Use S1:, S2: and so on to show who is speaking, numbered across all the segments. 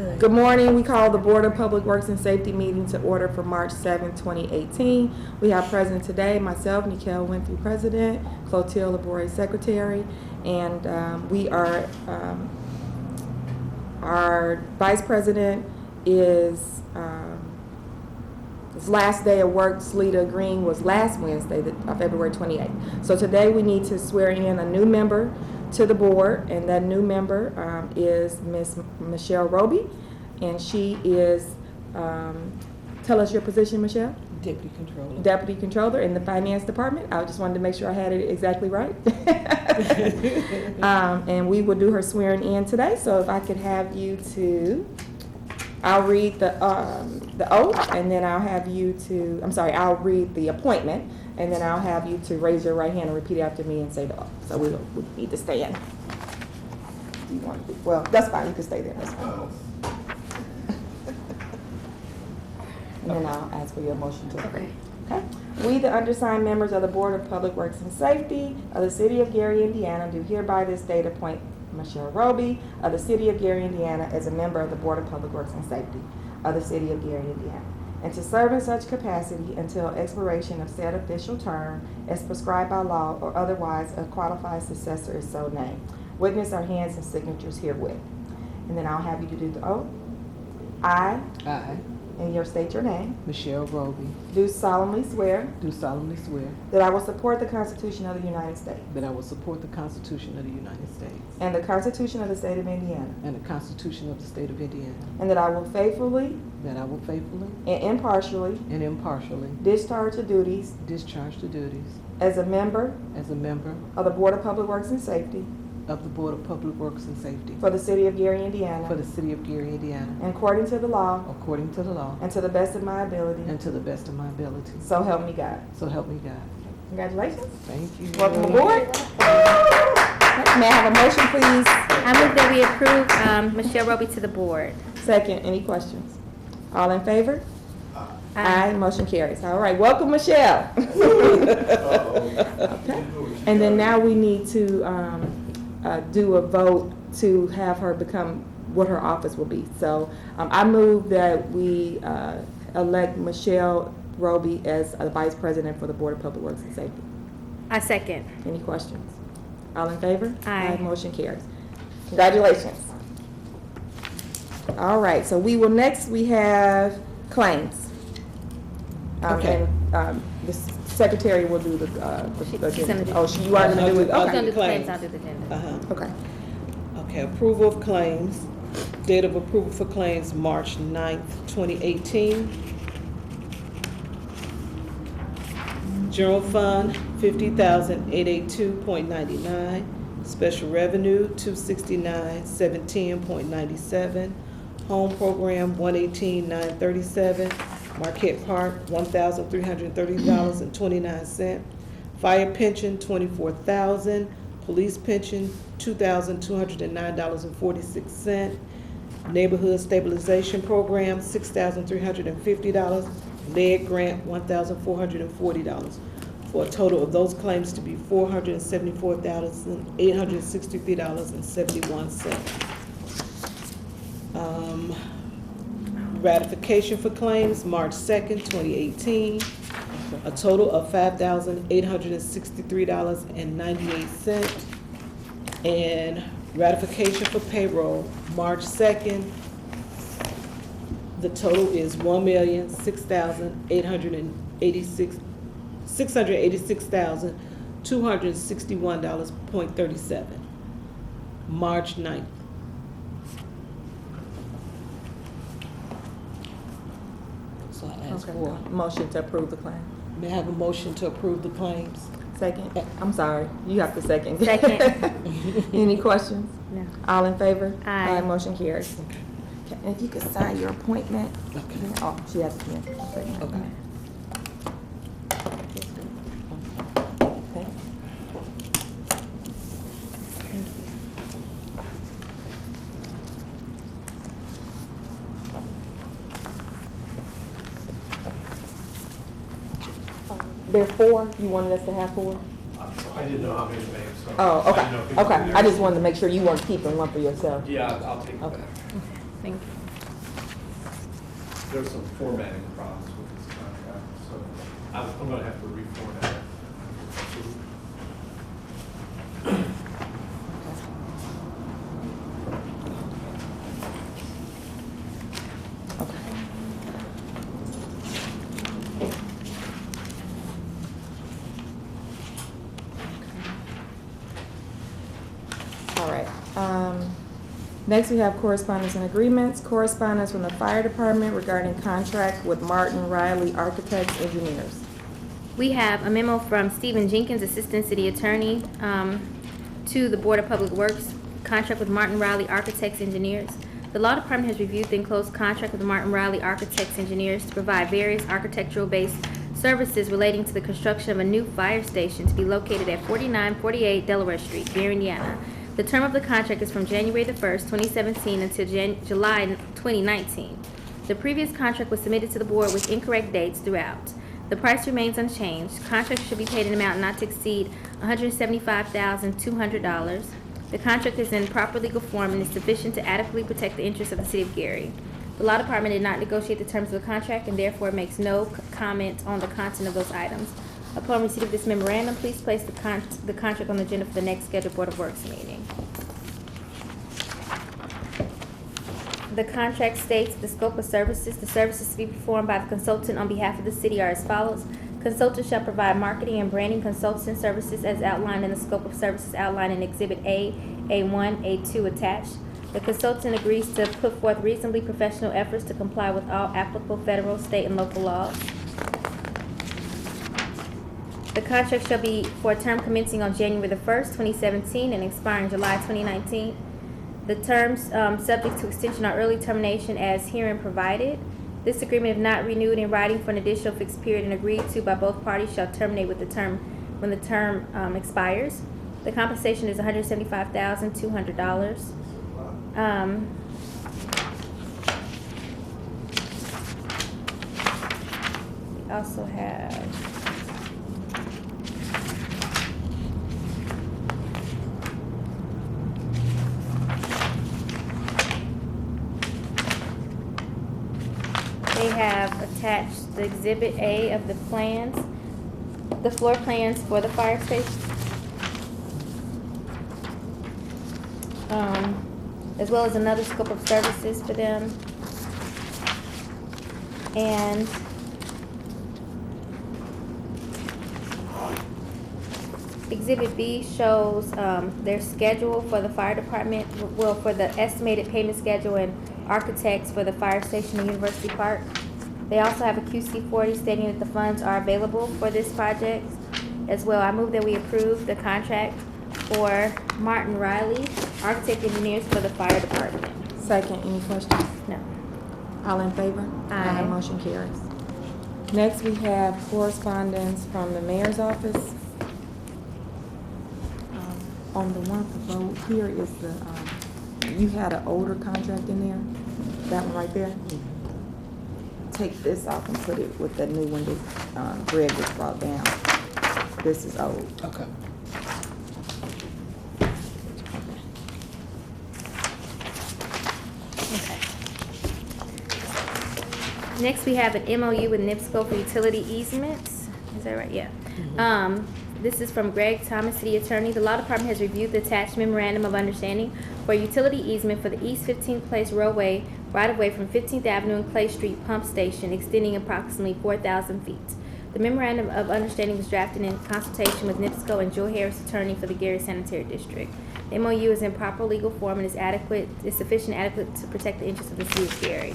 S1: Good morning. We call the Board of Public Works and Safety meeting to order for March 7, 2018. We have present today myself, Nikel Winfrey, President, Clotilde Labore, Secretary, and our Vice President is his last day of work, Sleeta Green, was last Wednesday, February 28th. So today we need to swear in a new member to the board, and that new member is Miss Michelle Roby, and she is, tell us your position, Michelle?
S2: Deputy Controller.
S1: Deputy Controller in the Finance Department. I just wanted to make sure I had it exactly right. And we will do her swearing in today, so if I could have you to, I'll read the oath, and then I'll have you to, I'll read the appointment, and then I'll have you to raise your right hand and repeat after me and say the oath. So we need to stand. Do you want to? Well, that's fine. You can stay there. That's fine. And then I'll ask for your motion to approve. Okay. We, the undersigned members of the Board of Public Works and Safety of the City of Gary, Indiana, do hereby this date appoint Michelle Roby of the City of Gary, Indiana, as a member of the Board of Public Works and Safety of the City of Gary, Indiana, and to serve in such capacity until expiration of said official term as prescribed by law or otherwise a qualified successor is so named. Witness our hands and signatures herewith. And then I'll have you to do the oath. I, and you state your name,
S2: Michelle Roby,
S1: do solemnly swear
S2: do solemnly swear
S1: that I will support the Constitution of the United States
S2: that I will support the Constitution of the United States
S1: and the Constitution of the State of Indiana,
S2: and the Constitution of the State of Indiana,
S1: and that I will faithfully
S2: that I will faithfully
S1: and impartially
S2: and impartially
S1: discharge the duties
S2: discharge the duties
S1: as a member
S2: as a member
S1: of the Board of Public Works and Safety
S2: of the Board of Public Works and Safety
S1: for the City of Gary, Indiana,
S2: for the City of Gary, Indiana,
S1: and according to the law
S2: according to the law
S1: and to the best of my ability.
S2: and to the best of my ability.
S1: So help me God.
S2: So help me God.
S1: Congratulations.
S2: Thank you.
S1: Welcome aboard. May I have a motion, please?
S3: I move that we approve Michelle Roby to the board.
S1: Second, any questions? All in favor? Aye. Motion carries. All right, welcome, Michelle. Okay. And then now we need to do a vote to have her become what her office will be. So I move that we elect Michelle Roby as a Vice President for the Board of Public Works and Safety.
S3: I second.
S1: Any questions? All in favor?
S3: Aye.
S1: Motion carries. Congratulations. All right, so we have claims.
S2: Okay.
S1: And the secretary will do the
S3: She's gonna do-
S1: oh, you are gonna do it?
S3: She's
S1: Okay.
S3: gonna do the
S2: Claims.
S3: claims, I'll do the agenda.
S1: Okay.
S2: Okay, approval of claims. Date of approval for claims, March 9th, 2018. General Fund, $50,882.99. Special Revenue, $269,710.97. Home Program, $118,937. Marquette Park, $1,330.29. Fire Pension, $24,000. Police Pension, $2,209.46. Neighborhood Stabilization Program, $6,350. Lead Grant, $1,440, for a total of those claims to be $474,863.71. Ratification for claims, March 2nd, 2018, a total of $5,863.98. And ratification for payroll, March 2nd, the total is $686,261.37. March 9th. So I ask
S1: Okay.
S2: for,
S1: Motion to approve the claim.
S2: may I have a motion to approve the claims?
S1: Second. I'm sorry, you have to second.
S3: Second.
S1: Any questions?
S3: No.
S1: All in favor?
S3: Aye.
S1: Motion carries.
S2: Okay.
S1: Okay, and if you could sign your appointment.
S2: Okay.
S1: Oh, she has to. Okay.
S2: Okay.
S1: Okay. There are four? You wanted us to have four?
S4: I didn't know how many to make, so.
S1: Oh,
S4: I didn't know if
S1: okay,
S4: it was
S1: okay.
S4: there.
S1: I just wanted to make sure you weren't keeping one for yourself.
S4: Yeah, I'll take
S1: Okay.
S4: that.
S3: Thank you.
S4: there's some formatting problems with this contract, so I'm gonna have to reformat it.
S1: Okay. All right. Next, we have correspondence and agreements. Correspondence from the fire department regarding contract with Martin Riley Architects Engineers.
S3: We have a memo from Stephen Jenkins, Assistant City Attorney, to the Board of Public Works, contract with Martin Riley Architects Engineers. The Law Department has reviewed the enclosed contract with Martin Riley Architects Engineers to provide various architectural-based services relating to the construction of a new fire station to be located at 4948 Delaware Street, Gary, Indiana. The term of the contract is from January the 1st, 2017 until July 2019. The previous contract was submitted to the board with incorrect dates throughout. The price remains unchanged. Contract should be paid in an amount not to exceed $175,200. The contract is in proper legal form and is sufficient to adequately protect the interests of the city of Gary. The Law Department did not negotiate the terms of the contract and therefore makes no comment on the content of those items. Upon receipt of this memorandum, please place the contract on the agenda for the next scheduled Board of Works meeting. The contract states the scope of services. The services to be performed by the consultant on behalf of the city are as follows. Consultant shall provide marketing and branding consulting services as outlined in the scope of services outlined in Exhibit A, A1, A2 attached. The consultant agrees to put forth reasonably professional efforts to comply with all applicable federal, state, and local laws. The contract shall be for a term commencing on January the 1st, 2017 and expiring July 2019. The terms subject to extension or early termination as herein provided. This agreement, if not renewed in writing for an additional fixed period and agreed to by both parties, shall terminate with the term when the term expires. The compensation is $175,200. We also have they have attached the Exhibit A of the plans, the floor plans for the fire station, as well as another scope of services for them. And Exhibit B shows their schedule for the fire department, well, for the estimated payment schedule and architects for the fire station in University Park. They also have a QC-40 stating that the funds are available for this project as well. I move that we approve the contract for Martin Riley, Architect Engineers for the fire department.
S1: Second, any questions?
S3: No.
S1: All in favor?
S3: Aye.
S1: Motion carries. Next, we have correspondence from the mayor's office. On the one for vote, here is the, you had an older contract in there, that one right there. Take this off and put it with the new one that Greg just brought down. This is old.
S2: Okay.
S3: Next, we have an MOU with NIPSCO for utility easements. Is that right? Yeah. This is from Greg Thomas, City Attorney. The Law Department has reviewed the attached memorandum of understanding for utility easement for the East 15th Place roadway right-of-way from 15th Avenue and Clay Street pump station extending approximately 4,000 feet. The memorandum of understanding was drafted in consultation with NIPSCO and Joe Harris, attorney for the Gary Sanitary District. The MOU is in proper legal form and is sufficient adequate to protect the interests of the city of Gary.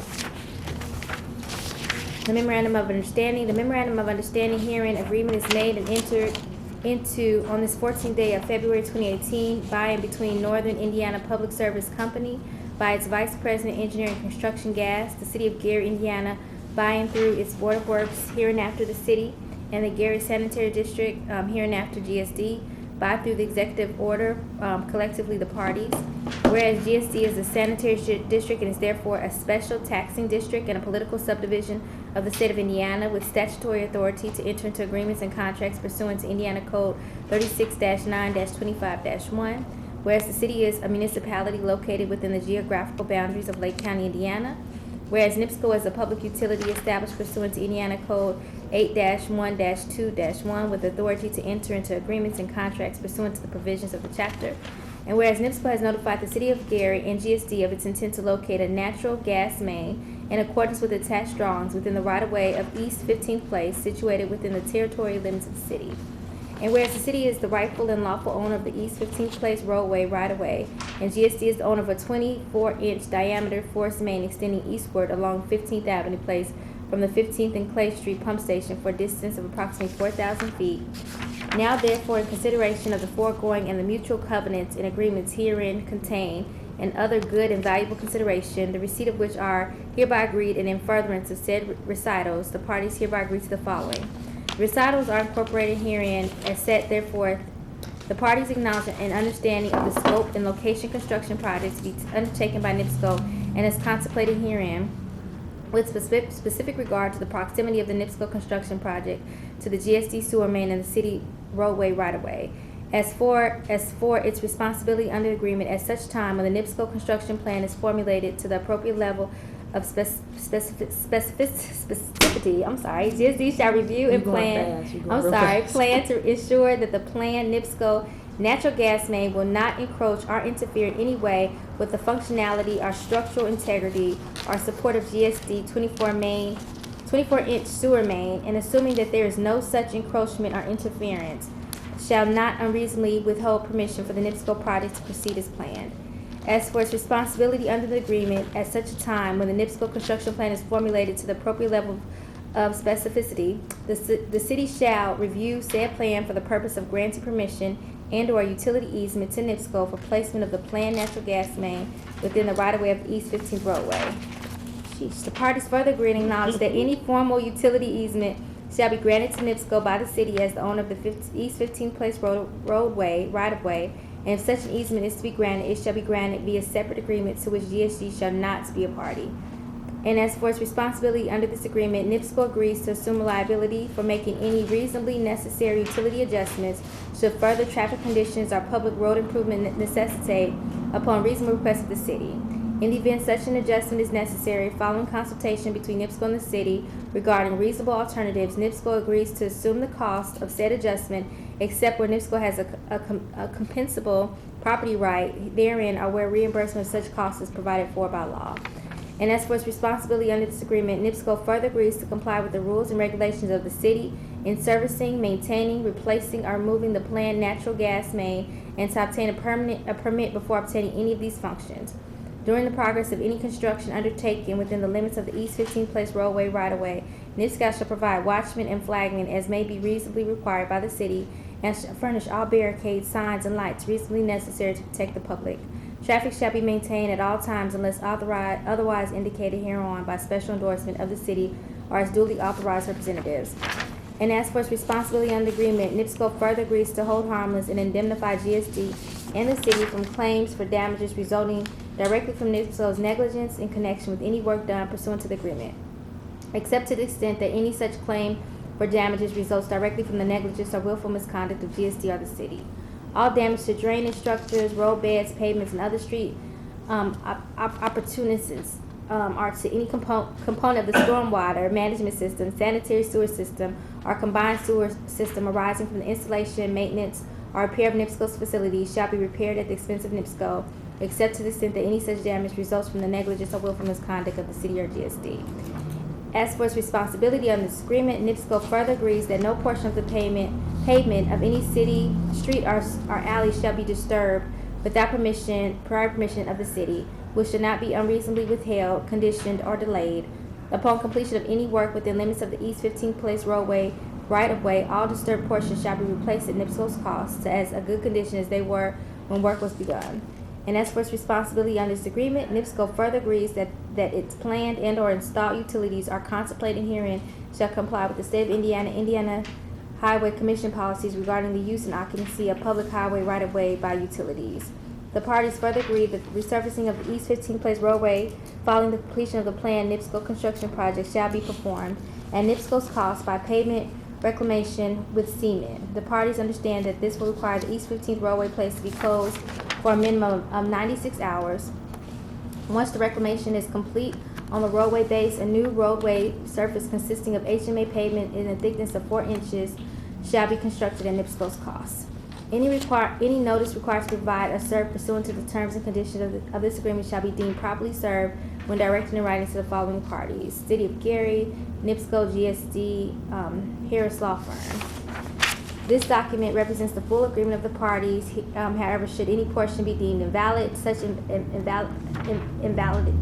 S3: The memorandum of understanding. The memorandum of understanding herein agreement is made and entered into on this 14th day of February 2018 by and between Northern Indiana Public Service Company by its Vice President Engineering Construction Gas, the City of Gary, Indiana, by and through its Board of Works hereinafter the city, and the Gary Sanitary District hereinafter GSD, by through the executive order, collectively the parties. Whereas GSD is a sanitary district and is therefore a special taxing district and a political subdivision of the state of Indiana with statutory authority to enter into agreements and contracts pursuant to Indiana Code 36-9-25-1. Whereas the city is a municipality located within the geographical boundaries of Lake County, Indiana. Whereas NIPSCO is a public utility established pursuant to Indiana Code 8-1-2-1 with authority to enter into agreements and contracts pursuant to the provisions of the chapter. And whereas NIPSCO has notified the City of Gary and GSD of its intent to locate a natural gas main in accordance with attached drawings within the right-of-way of East 15th Place situated within the territorial limits of the city. And whereas the city is the rightful and lawful owner of the East 15th Place roadway right-of-way, and GSD is the owner of a 24-inch diameter force main extending eastward along 15th Avenue Place from the 15th and Clay Street pump station for a distance of approximately 4,000 feet. Now therefore, in consideration of the foregoing and the mutual covenants and agreements herein contained, and other good and valuable consideration, the receipt of which are hereby agreed and in furtherance of said recitals, the parties hereby agree to the following. Recitals are incorporated herein as set therefore. The parties acknowledge an understanding of the scope and location construction projects to be undertaken by NIPSCO and as contemplated herein, with specific regard to the proximity of the NIPSCO construction project to the GSD sewer main and the city roadway right-of-way. As for its responsibility under agreement at such time when the NIPSCO construction plan is formulated to the appropriate level of specificity, GSD shall review and plan, plan to ensure that the planned NIPSCO natural gas main will not encroach or interfere in any way with the functionality or structural integrity or support of GSD 24-inch sewer main, and assuming that there is no such encroachment or interference, shall not unreasonably withhold permission for the NIPSCO project to proceed as planned. As for its responsibility under the agreement, at such a time when the NIPSCO construction plan is formulated to the appropriate level of specificity, the city shall review said plan for the purpose of granting permission and/or utility easement to NIPSCO for placement of the planned natural gas main within the right-of-way of the East 15th roadway. The parties further agree and acknowledge that any formal utility easement shall be granted to NIPSCO by the city as the owner of the East 15th Place roadway right-of-way, and if such an easement is to be granted, it shall be granted via separate agreement to which GSD shall not be a party. And as for its responsibility under this agreement, NIPSCO agrees to assume liability for making any reasonably necessary utility adjustments should further traffic conditions or public road improvement necessitate upon reasonable request of the city. In the event such an adjustment is necessary, following consultation between NIPSCO and the city regarding reasonable alternatives, NIPSCO agrees to assume the cost of said adjustment except where NIPSCO has a compensable property right therein or where reimbursement of such costs is provided for by law. And as for its responsibility under this agreement, NIPSCO further agrees to comply with the rules and regulations of the city in servicing, maintaining, replacing, or removing the planned natural gas main and to obtain a permit before obtaining any of these functions. During the progress of any construction undertaken within the limits of the East 15th Place roadway right-of-way, NIPSCO shall provide watchmen and flagmen as may be reasonably required by the city and shall furnish all barricades, signs, and lights reasonably necessary to protect the public. Traffic shall be maintained at all times unless otherwise indicated hereon by special endorsement of the city or as duly authorized representatives. And as for its responsibility under the agreement, NIPSCO further agrees to hold harmless and indemnify GSD and the city from claims for damages resulting directly from NIPSCO's negligence in connection with any work done pursuant to the agreement, except to the extent that any such claim for damages results directly from the negligence or willful misconduct of GSD or the city. All damage to drainage structures, road beds, pavements, and other street opportunities are to any component of the stormwater management system, sanitary sewer system, or combined sewer system arising from the installation, maintenance, or repair of NIPSCO's facilities shall be repaired at the expense of NIPSCO, except to the extent that any such damage results from the negligence or willful misconduct of the city or GSD. As for its responsibility under this agreement, NIPSCO further agrees that no portion of the pavement of any city, street, or alley shall be disturbed without prior permission of the city, which should not be unreasonably withheld, conditioned, or delayed. Upon completion of any work within limits of the East 15th Place roadway right-of-way, all disturbed portions shall be replaced at NIPSCO's cost as a good condition as they were when work was begun. And as for its responsibility under this agreement, NIPSCO further agrees that its planned and or installed utilities are contemplated herein shall comply with the State of Indiana Highway Commission policies regarding the use and occupancy of public highway right-of-way by utilities. The parties further agree that the resurfacing of the East 15th Place roadway following the completion of the planned NIPSCO construction project shall be performed at NIPSCO's cost by pavement reclamation with seamen. The parties understand that this will require the East 15th roadway place to be closed for a minimum of 96 hours. Once the reclamation is complete, On the roadway base, a new roadway surface consisting of HMA pavement in a thickness of 4 inches shall be constructed at NIPSCO's cost. Any notice required to provide a serve pursuant to the terms and conditions of this agreement shall be deemed properly served when directed in writing to the following parties: City of Gary, NIPSCO, GSD, Harris Law Firm. This document represents the full agreement of the parties. However, should any portion be deemed invalid, such invalid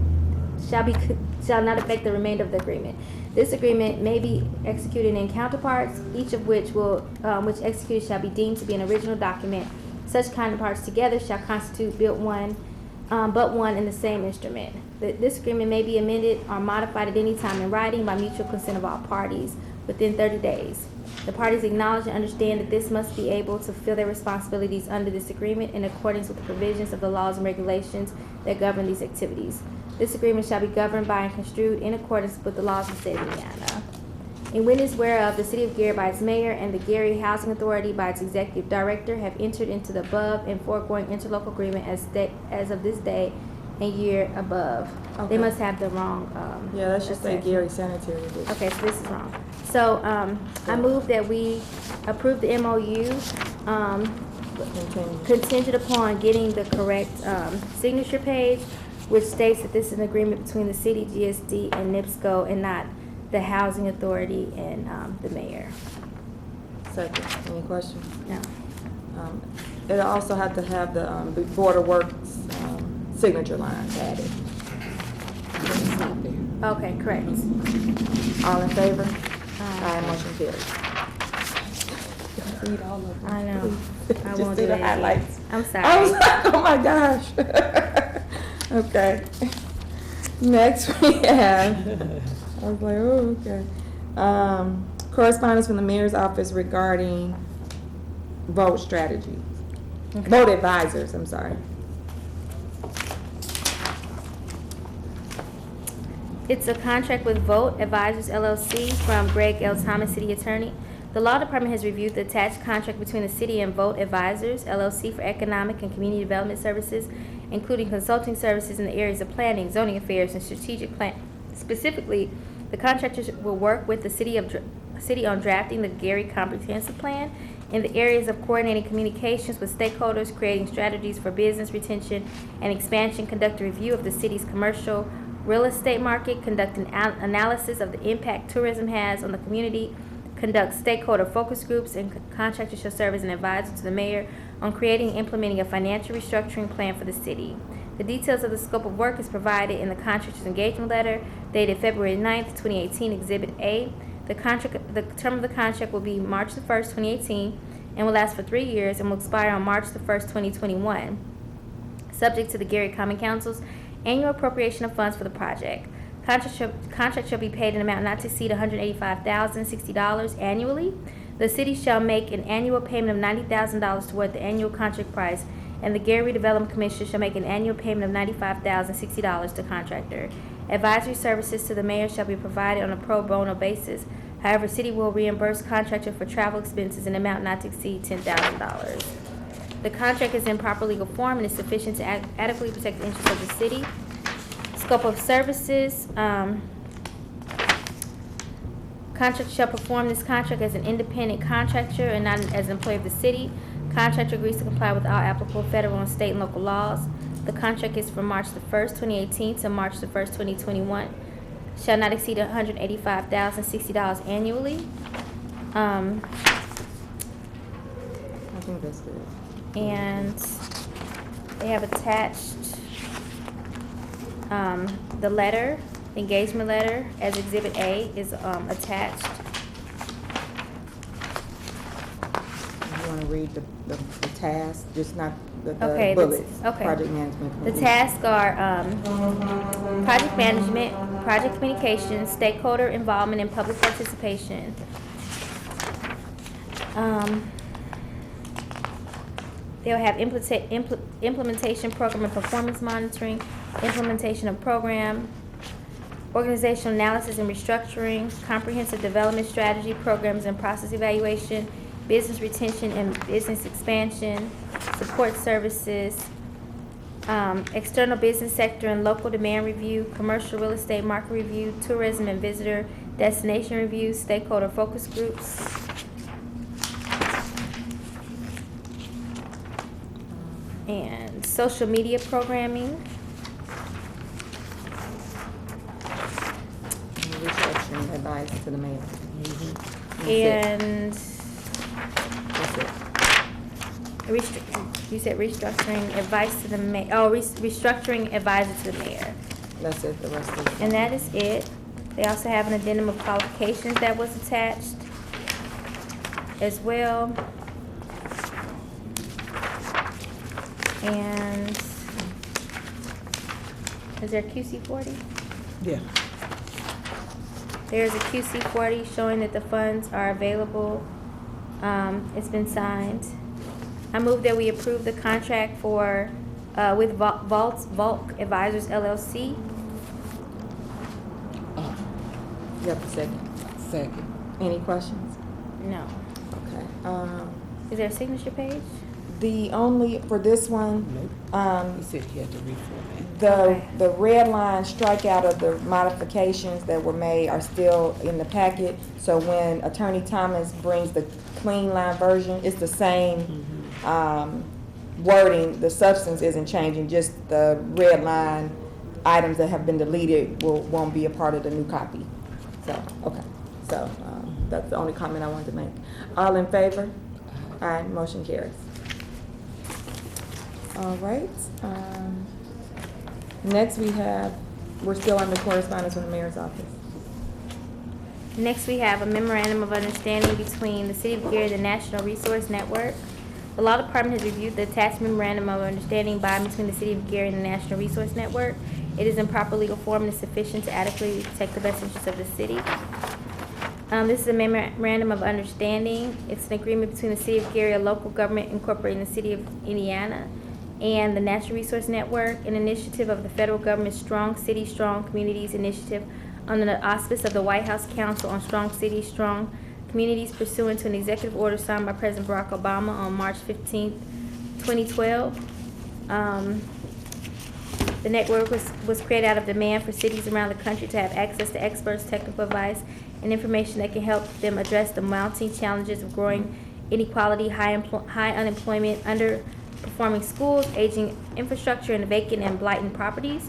S3: shall not affect the remainder of the agreement. This agreement may be executed in counterparts, each of which which executed shall be deemed to be an original document. Such counterparts together shall constitute but one in the same instrument. This agreement may be amended or modified at any time in writing by mutual consent of all parties within 30 days. The parties acknowledge and understand that this must be able to fulfill their responsibilities under this agreement in accordance with the provisions of the laws and regulations that govern these activities. This agreement shall be governed by and construed in accordance with the laws of the state of Indiana. In witness whereof, the City of Gary by its mayor and the Gary Housing Authority by its executive director have entered into the above and foregoing interlocal agreement as of this day and year above.
S1: Okay.
S3: They must have the wrong.
S1: Yeah, that should say
S3: section.
S1: Gary Sanitary District.
S3: Okay, so this is wrong. So, I move that we approve the MOU,
S1: Continue.
S3: contingent upon getting the correct, signature page, which states that this is an agreement between the city, GSD, and NIPSCO, and not the Housing Authority and, the mayor.
S1: Second, any questions?
S3: No.
S1: It'll also have to have the Board of Works signature line added.
S2: It's not there.
S3: Okay, correct.
S1: All in favor? Aye, motion carries. Read all of them.
S3: I know. I
S1: Just
S3: won't
S1: do
S3: do
S1: the
S3: that again.
S1: highlights.
S3: I'm sorry.
S1: I was like, oh my gosh. Okay. Next we have, I was like, oh, okay. Correspondence from the mayor's office regarding vote strategy.
S3: Okay.
S1: Vote advisors, I'm sorry.
S3: It's a contract with Vote Advisors LLC from Greg L. Thomas, City Attorney. The Law Department has reviewed the attached contract between the city and Vote Advisors LLC for economic and community development services, including consulting services in the areas of planning, zoning affairs, and strategic plan. Specifically, the contractors will work with the city on drafting the Gary Comprehensive Plan in the areas of coordinating communications with stakeholders, creating strategies for business retention and expansion, conduct a review of the city's commercial real estate market, conduct an analysis of the impact tourism has on the community, conduct stakeholder focus groups, and contractors shall serve as an advisor to the mayor on creating and implementing a financial restructuring plan for the city. The details of the scope of work is provided in the contractor's engagement letter dated February 9th, 2018, Exhibit A. The term of the contract will be March the 1st, 2018, and will last for 3 years and will expire on March the 1st, 2021, subject to the Gary Common Council's annual appropriation of funds for the project. Contract shall be paid in an amount not to exceed $185,060 annually. The city shall make an annual payment of $90,000 toward the annual contract price, and the Gary Redevelopment Commission shall make an annual payment of $95,060 to contractor. Advisory services to the mayor shall be provided on a pro bono basis. However, city will reimburse contractor for travel expenses in an amount not to exceed $10,000. The contract is in proper legal form and is sufficient to adequately protect the interests of the city. Scope of services, contractor shall perform this contract as an independent contractor and not as an employee of the city. Contractor agrees to comply with all applicable federal and state and local laws. The contract is from March the 1st, 2018 to March the 1st, 2021. Shall not exceed $185,060 annually.
S1: I think that's good.
S3: And they have attached the letter, the engagement letter, as Exhibit A is attached.
S1: You want to read the task, just not the
S3: Okay,
S1: bullets?
S3: okay.
S1: Project management.
S3: The tasks are project management, project communications, stakeholder involvement, and public participation. They'll have implementation, program and performance monitoring, implementation of program, organizational analysis and restructuring, comprehensive development strategy, programs and process evaluation, business retention and business expansion, support services, External business sector and local demand review, commercial real estate market review, tourism and visitor destination review, stakeholder focus groups. And social media programming.
S1: Restructuring advice to the mayor. That's it.
S3: And
S1: That's it.
S3: you said restructuring advice to the mayor, restructuring advisor to the mayor.
S1: That's it, the rest of it.
S3: And that is it. They also have an addendum of qualifications that was attached as well. And is there a QC40?
S2: Yeah.
S3: There's a QC40 showing that the funds are available. It's been signed. I move that we approve the contract for, with Volk Advisors LLC.
S1: You have a second.
S2: Second.
S1: Any questions?
S3: No.
S1: Okay.
S3: Is there a signature page?
S1: The only, for this one,
S2: Nope. He said he had to reformat.
S3: Okay.
S1: the red line strikeout of the modifications that were made are still in the packet. So when Attorney Thomas brings the clean line version, it's the same, wording. The substance isn't changing, just the red line items that have been deleted won't be a part of the new copy. So, okay. So, that's the only comment I wanted to make. All in favor? Aye, motion carries. All right, next we're still under correspondence from the mayor's office.
S3: Next, we have a memorandum of understanding between the City of Gary and the National Resource Network. The Law Department has reviewed the attached memorandum of understanding by and between the City of Gary and the National Resource Network. It is in proper legal form and is sufficient to adequately protect the best interests of the city. This is a memorandum of understanding. It's an agreement between the City of Gary, a local government incorporating the City of Indiana, and the National Resource Network, an initiative of the federal government's Strong City, Strong Communities initiative under the auspice of the White House Council on Strong Cities, Strong Communities pursuant to an executive order signed by President Barack Obama on March 15, 2012. The network was created out of demand for cities around the country to have access to experts, technical advice, and information that can help them address the mounting challenges of growing inequality, high unemployment, underperforming schools, aging infrastructure, and vacant and blighted properties.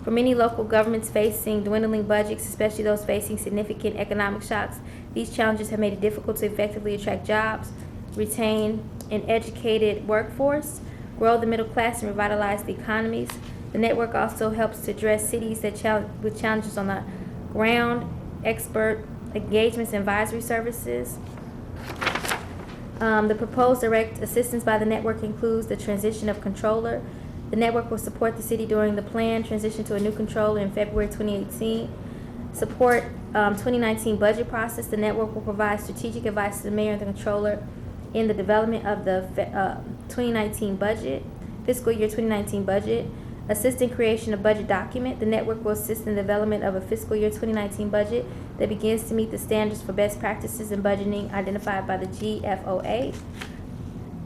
S3: For many local governments facing dwindling budgets, especially those facing significant economic shocks, these challenges have made it difficult to effectively attract jobs, retain an educated workforce, grow the middle class, and revitalize the economies. The network also helps to address cities with challenges on the ground, expert engagements, and advisory services. The proposed direct assistance by the network includes the transition of controller. The network will support the city during the planned transition to a new controller in February 2018. Support 2019 budget process. The network will provide strategic advice to the mayor and the controller in the development of the 2019 budget, fiscal year 2019 budget. Assist in creation of budget document. The network will assist in the development of a fiscal year 2019 budget that begins to meet the standards for best practices in budgeting identified by the GFOA.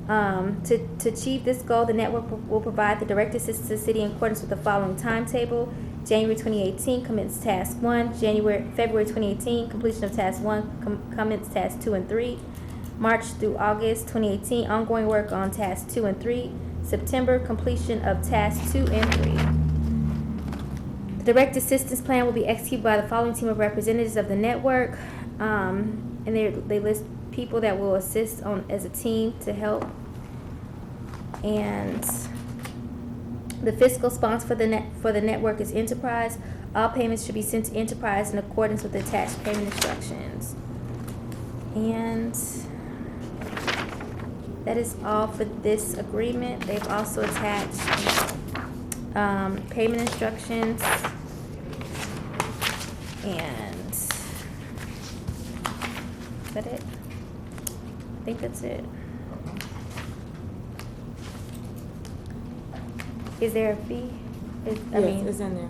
S3: To achieve this goal, the network will provide the direct assistance to the city in accordance with the following timetable. January 2018, commence task 1. February 2018, completion of task 1, commence task 2 and 3. March through August 2018, ongoing work on task 2 and 3. September, completion of tasks 2 and 3. The direct assistance plan will be executed by the following team of representatives of the network, and they list people that will assist as a team to help. And the fiscal sponsor for the network is Enterprise. All payments should be sent to Enterprise in accordance with the attached payment instructions. And that is all for this agreement. They've also attached payment instructions, and is that it? I think that's it. Is there a fee?
S1: Yes, it's in there.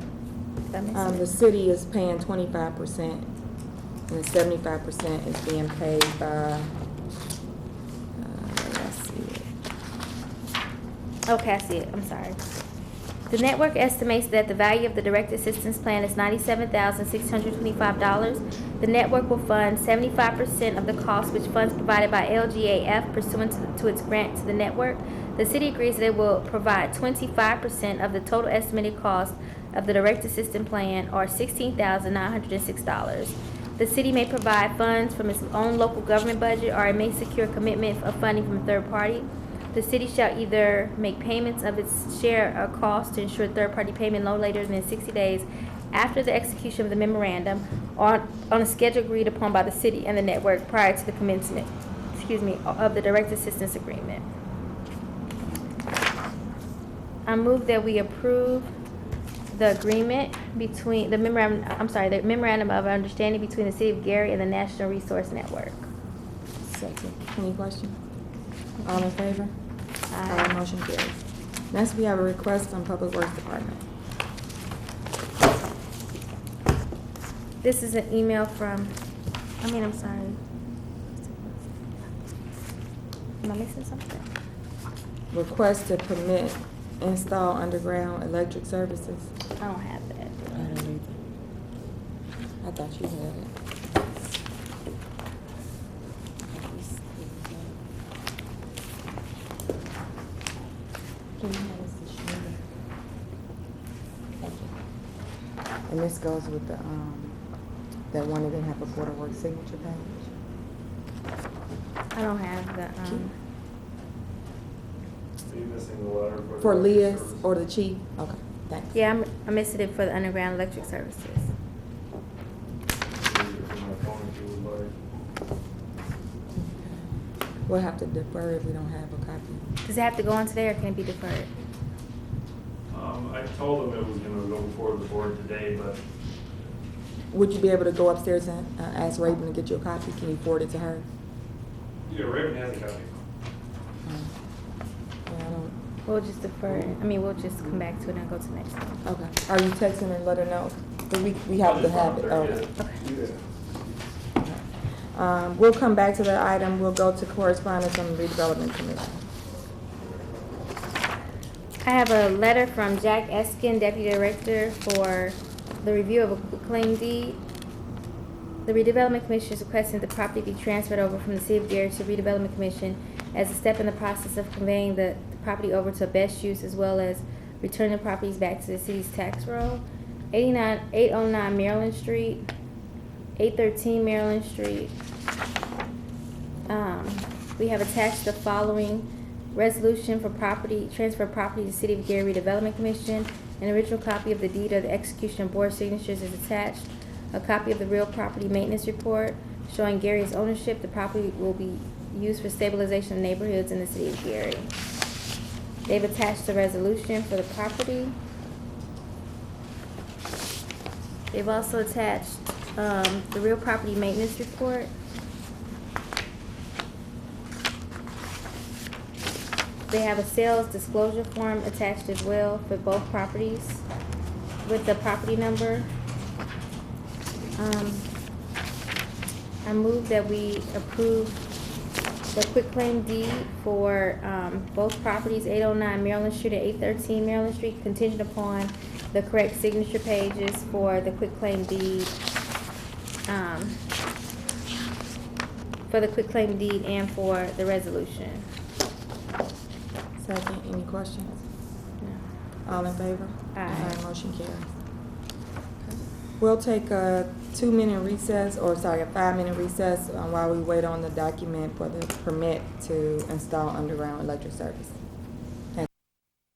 S3: Did I miss
S1: The
S3: it?
S1: city is paying 25%, and 75% is being paid by, let's see it.
S3: Okay, I see it. I'm sorry. The network estimates that the value of the direct assistance plan is $97,625. The network will fund 75% of the cost, which funds provided by LGAF pursuant to its grant to the network. The city agrees that it will provide 25% of the total estimated cost of the direct assistance plan, or $16,906. The city may provide funds from its own local government budget, or it may secure commitment of funding from a third party. The city shall either make payments of its share of costs to ensure third-party payment no later than 60 days after the execution of the memorandum, or on a schedule agreed upon by the city and the network prior to the commencement, of the direct assistance agreement. I move that we approve the agreement between the memorandum of understanding between the City of Gary and the National Resource Network.
S1: Second. Any questions? All in favor?
S3: Aye.
S1: Motion carries. Next, we have a request from Public Works Department.
S3: This is an email from, I'm sorry. Am I missing something?
S1: Request to permit install underground electric services.
S3: I don't have that.
S2: I don't either.
S1: I thought you had it. Can you have this to Shanita? Thank you. And this goes with the, that one that didn't have a Board of Works signature page.
S3: I don't have the,
S4: Are you missing the letter for?
S1: For
S4: the
S1: Liz
S4: service?
S1: or the chief? Okay, thanks.
S3: yeah, I'm missing it for the underground electric services.
S4: Leave it from my phone if you would like.
S1: We'll have to defer if we don't have a copy.
S3: Does it have to go on today, or can it be deferred?
S4: I told them it was gonna go before the board today, but
S1: Would you be able to go upstairs and ask Raven to get you a copy? Can you forward it to her?
S4: yeah, Raven has a copy.
S1: Yeah, I don't.
S3: We'll just defer it. We'll just come back to it and go to the next one.
S1: Okay. Are you texting her and let her know? 'Cause we have to have it. Okay. We'll come back to that item. We'll go to correspondence on the redevelopment commission.
S3: I have a letter from Jack Eskin, Deputy Director, for the review of a claim deed. The redevelopment commission is requesting the property be transferred over from the City of Gary to redevelopment commission as a step in the process of conveying the property over to best use, as well as returning the properties back to the city's tax roll. 809 Maryland Street, 813 Maryland Street. We have attached the following resolution for transfer of property to City of Gary Redevelopment Commission. An original copy of the deed of the execution of board signatures is attached. A copy of the real property maintenance report showing Gary's ownership. The property will be used for stabilization of neighborhoods in the City of Gary. They've attached the resolution for the property. They've also attached the real property maintenance report. They have a sales disclosure form attached as well for both properties with the property number. I move that we approve the quitclaim deed for both properties, 809 Maryland Street and 813 Maryland Street, contingent upon the correct signature pages for the quitclaim deed, and for the resolution.
S1: Second, any questions?
S3: No.
S1: All in favor?
S3: Aye.
S1: Motion carries. We'll take a 2-minute recess, a 5-minute recess while we wait on the document for the permit to install underground electric service. Thank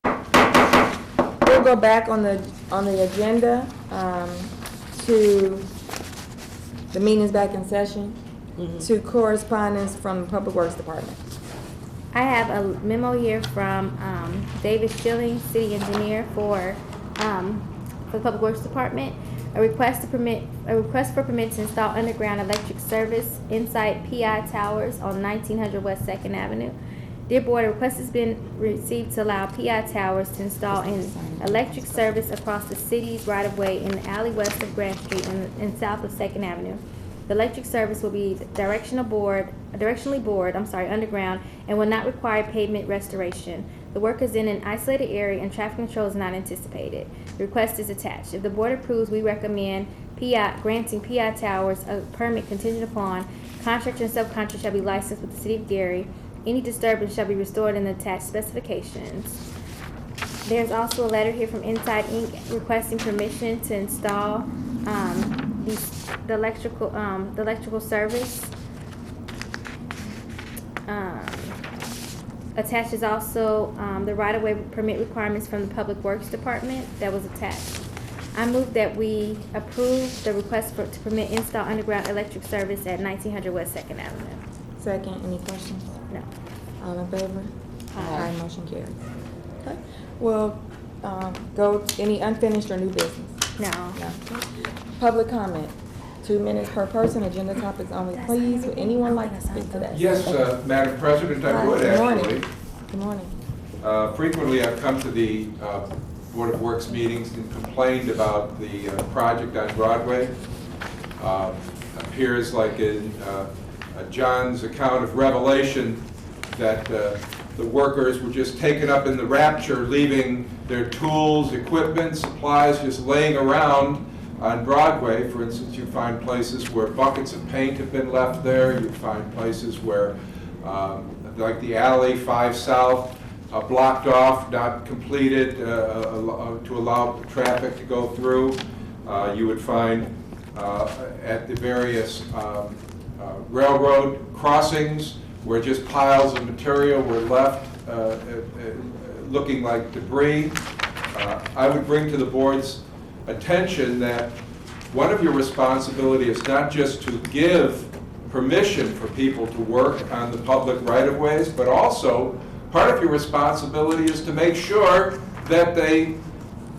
S1: you. We'll go back on the agenda to the meeting's back in session, to correspondence from the Public Works Department.
S3: I have a memo here from David Schilling, City Engineer for the Public Works Department. A request for permit to install underground electric service inside PI Towers on 1900 West 2nd Avenue. Dear Board, a request has been received to allow PI Towers to install an electric service across the city's right-of-way in the alley west of Grant Street and south of 2nd Avenue. The electric service will be directionally bored underground and will not require pavement restoration. The work is in an isolated area and traffic control is not anticipated. The request is attached. If the board approves, we recommend granting PI Towers a permit contingent upon contractor and subcontractor shall be licensed with the city of Gary. Any disturbance shall be restored in the attached specifications. There's also a letter here from Inside Inc. requesting permission to install the electrical service. Attached is also the right-of-way permit requirements from the Public Works Department that was attached. I move that we approve the request to permit install underground electric service at 1900 West 2nd Avenue.
S1: Second, any questions?
S3: No.
S1: All in favor?
S3: Aye.
S1: Motion carries. Okay, we'll, go, any unfinished or new business?
S3: No.
S1: No. Public comment, 2 minutes per person, agenda topics only, please. Would anyone like to speak to that?
S5: Yes, Madam President, I would
S1: Good morning.
S5: actually.
S1: Good morning.
S5: Frequently, I've come to the Board of Works meetings and complained about the project on Broadway. Appears like in John's account of Revelation that the workers were just taken up in the rapture, leaving their tools, equipment, supplies just laying around on Broadway. For instance, you find places where buckets of paint have been left there. You find places where, like the alley 5 South, blocked off, not completed to allow traffic to go through. You would find at the various railroad crossings where just piles of material were left looking like debris. I would bring to the board's attention that one of your responsibility is not just to give permission for people to work on the public right-of-ways, but also part of your responsibility is to make sure that they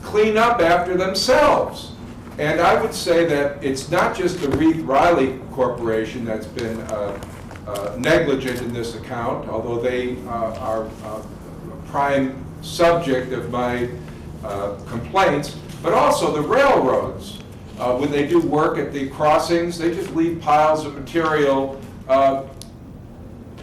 S5: clean up after themselves. And I would say that it's not just the Reeve Riley Corporation that's been negligent in this account, although they are a prime subject of my complaints, but also the railroads. When they do work at the crossings, they just leave piles of material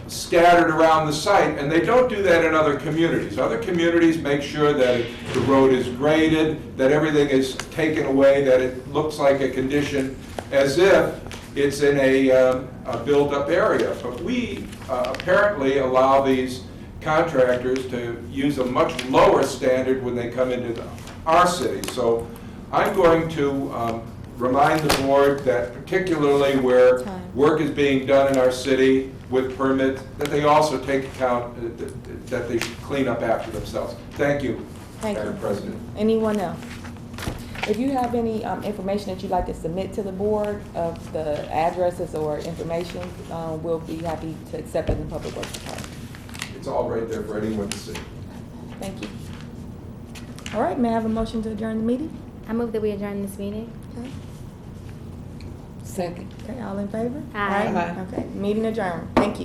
S5: scattered around the site, and they don't do that in other communities. Other communities make sure that the road is graded, that everything is taken away, that it looks like a condition as if it's in a built-up area. But we apparently allow these contractors to use a much lower standard when they come into our city. So I'm going to remind the board that particularly where work is being done in our city with permits, that they also take account that they should clean up after themselves. Thank you, Madam President.
S1: Anyone else? If you have any information that you'd like to submit to the board of the addresses or information, we'll be happy to accept it in the Public Works Department.
S5: It's all right there for anyone to see.
S1: Thank you. All right, may I have a motion to adjourn the meeting?
S3: I move that we adjourn this meeting.
S1: Okay.
S2: Second.
S1: Okay, all in favor?
S3: Aye.
S2: Aye.
S1: Okay, meeting adjourned. Thank you.